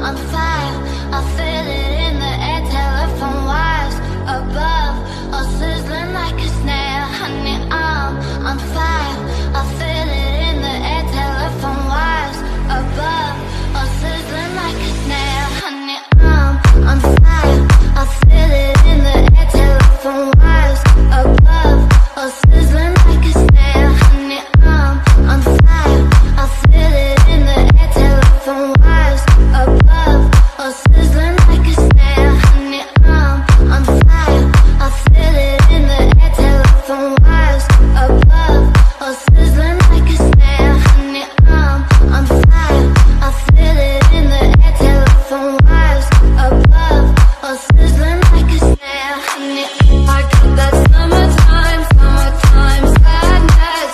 on fire. I feel it in the air, telephone wires above, all sizzling like a snare. Honey, I'm on fire. I feel it in the air, telephone wires above, all sizzling like a snare. Honey, I'm on fire. I feel it in the air, telephone wires above, all sizzling like a snare. Honey, I'm on fire. I feel it in the air, telephone wires above, all sizzling like a snare. Honey, I'm on fire. I feel it in the air, telephone wires above, all sizzling like a snare. Honey, I'm on fire. I feel it in the air, telephone wires above, all sizzling like a snare. Honey, I got that summertime, summertime sadness.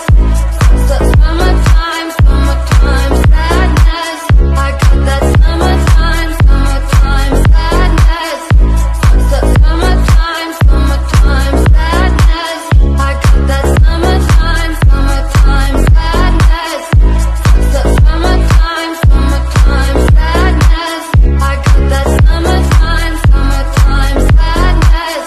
Summertime, summertime sadness. I got that summertime, summertime sadness. Summertime, summertime sadness. I got that summertime, summertime sadness. Summertime, summertime sadness. I got that summertime, summertime sadness.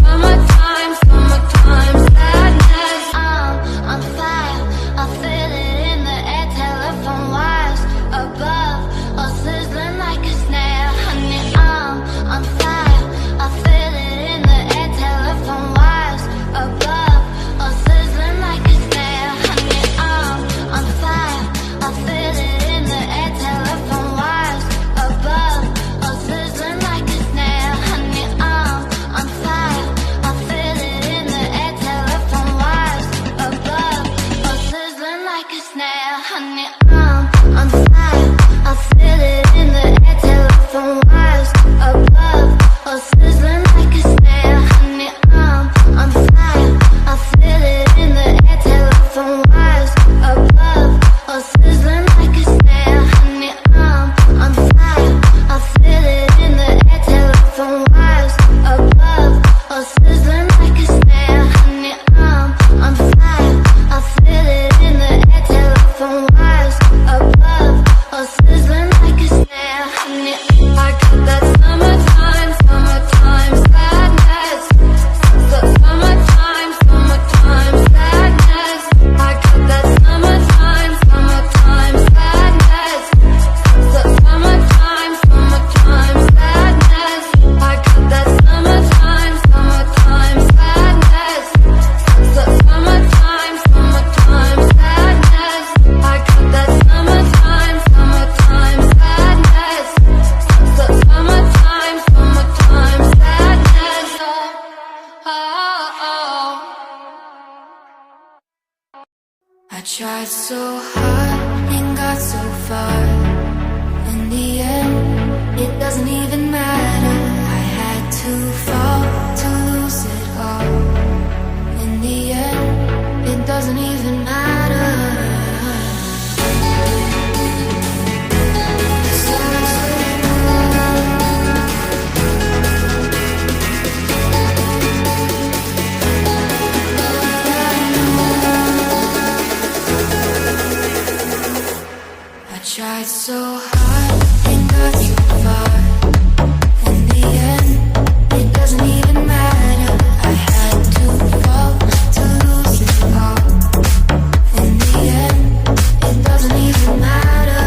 Summertime, summertime sadness. I'm on fire. I feel it in the air, telephone wires above, all sizzling like a snare. Honey, I'm on fire. I feel it in the air, telephone wires above, all sizzling like a snare. Honey, I'm on fire. I feel it in the air, telephone wires above, all sizzling like a snare. Honey, I'm on fire. I feel it in the air, telephone wires above, all sizzling like a snare. Honey, I'm on fire. I feel it in the air, telephone wires above, all sizzling like a snare. Honey, I'm on fire. I feel it in the air, telephone wires above, all sizzling like a snare. Honey, I'm on fire. I feel it in the air, telephone wires above, all sizzling like a snare. Honey, I'm on fire. I feel it in the air, telephone wires above, all sizzling like a snare. Honey, I got that summertime, summertime sadness. Summertime, summertime sadness. I got that summertime, summertime sadness. Summertime, summertime sadness. I got that summertime, summertime sadness. Summertime, summertime sadness. I got that summertime, summertime sadness. Summertime, summertime sadness. Oh. I tried so hard and got so far. In the end, it doesn't even matter. I had to fall to lose it all. In the end, it doesn't even matter. I tried so hard and got so far. In the end, it doesn't even matter. I had to fall to lose it all. In the end, it doesn't even matter.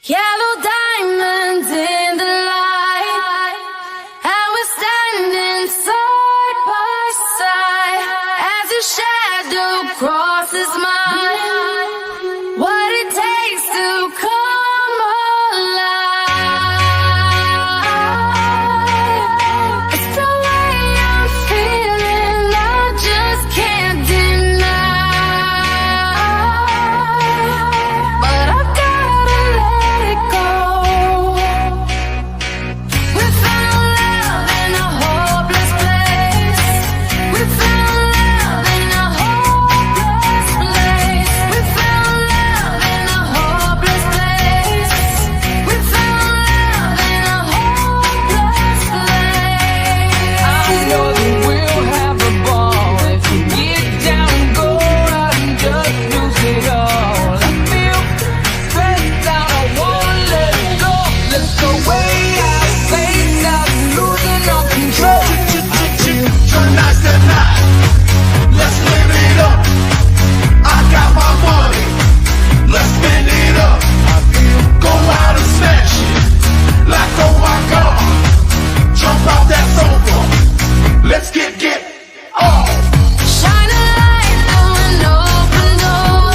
Yellow diamonds in the light, and we're standing side by side as your shadow crosses mine. What it takes to come alive. It's the way I'm feeling, I just can't deny. But I've gotta let it go. We found love in a hopeless place. We found love in a hopeless place. We found love in a hopeless place. We found love in a hopeless place. I know that we'll have a ball if we get down and go out and just lose it all. I feel stressed out, I wanna let it go. Let's go way out, face out, losing all control. Tonight's the night, let's live it up. I got my money, let's spend it up. Go out and smash it, like oh my God. Jump out that sofa, let's get off. Shine a light through an open door.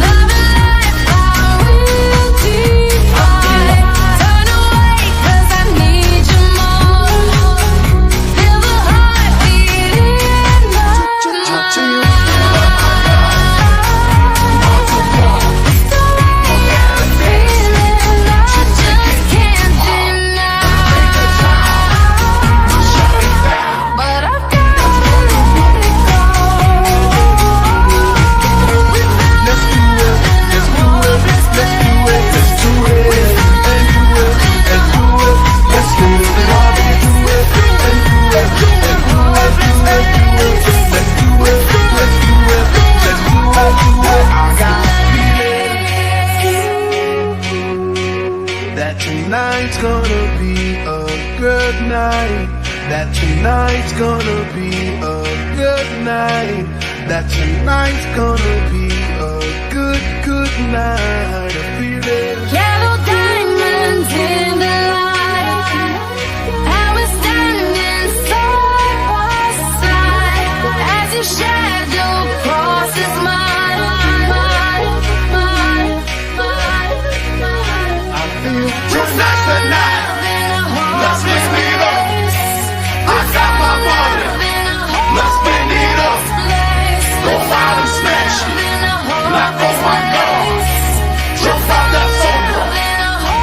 Love and life, how we'll divide. Turn away 'cause I need you more. Feel the heartbeat in my mind. It's the way I'm feeling, I just can't deny. But I've gotta let it go. Let's do it, let's do it, let's do it, let's do it, and do it, and do it. Let's live it up, do it, and do it, and do it, do it, do it. Let's do it, let's do it, let's do it, do it. I got a feeling that tonight's gonna be a good night. That tonight's gonna be a good night. That tonight's gonna be a good night. I feel it. Yellow diamonds in the light, and we're standing side by side as your shadow crosses mine. I feel tonight's the night. Let's live it up. I got my money. Let's spend it up. Go out and smash it. Like oh my God. Jump out that sofa.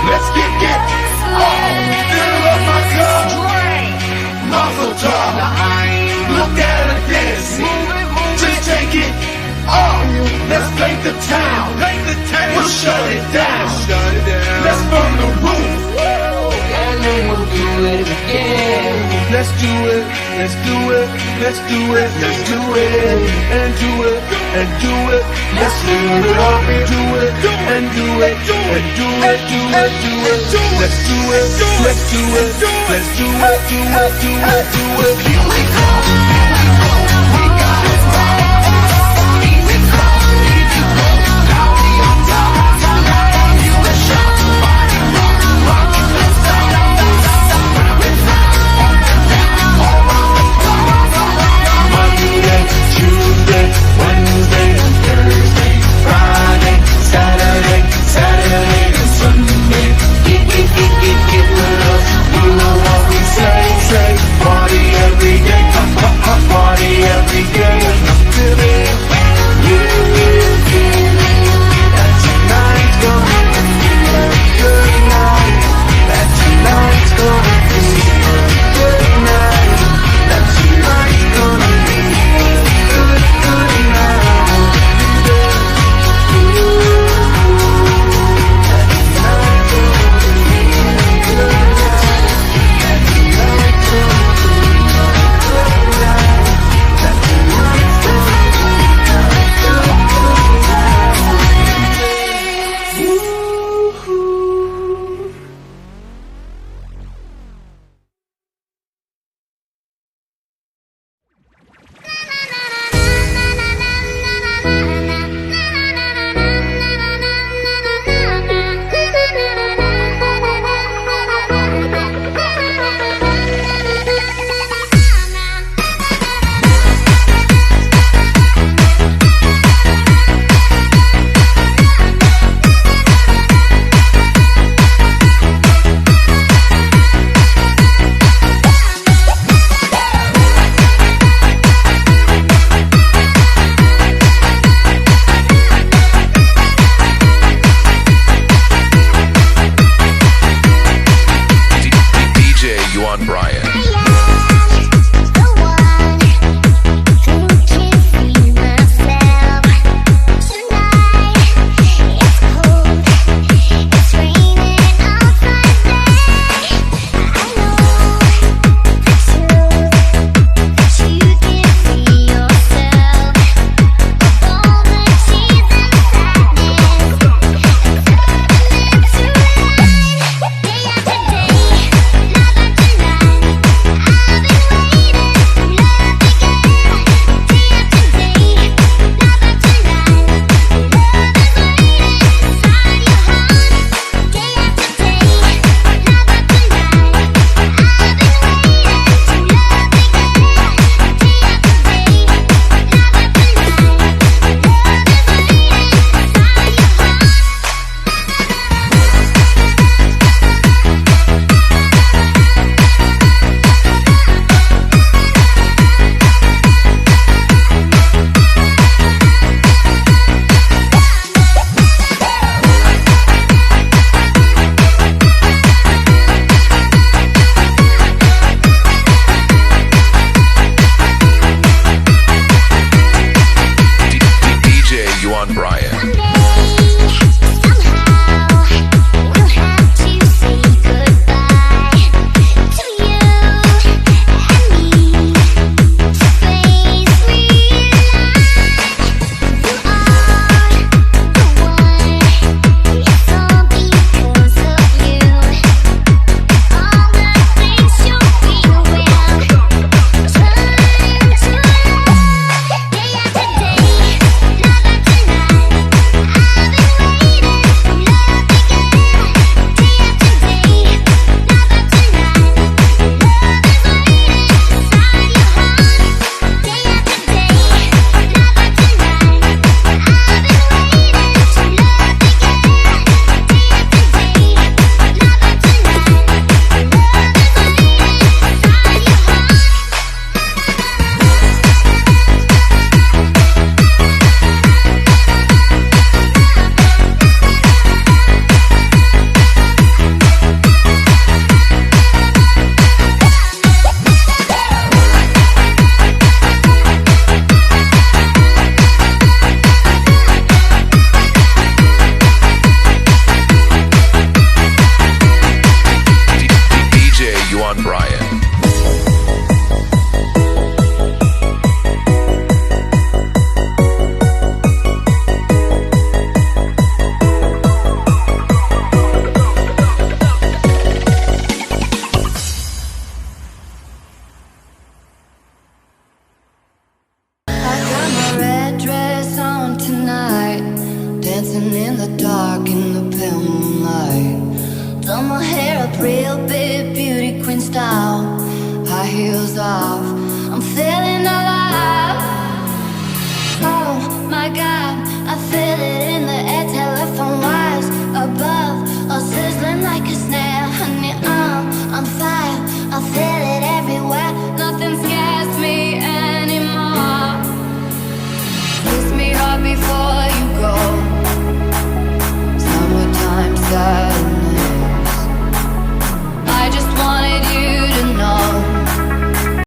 Let's get off. Fill up my cup. Muzzle top. Look at her dancing. Just take it off. Let's paint the town. We'll shut it down. Let's burn the roof. And then we'll do it again. Let's do it, let's do it, let's do it, let's do it, and do it, and do it. Let's live it up, do it, and do it, and do it, do it, do it. Let's do it, let's do it, let's do it, do it, do it, do it. Here we go, we got it right. Easy come, easy go. Now we on top, tonight you a shot. Body rock, rock, let's go. Monday, Tuesday, Wednesday, Thursday, Friday, Saturday, Saturday and Sunday. Get with us. You know what we say, party every day. in the dark, in the pale moonlight. Done my hair up real big, beauty queen style. High heels off, I'm feeling alive. Oh my God, I feel it in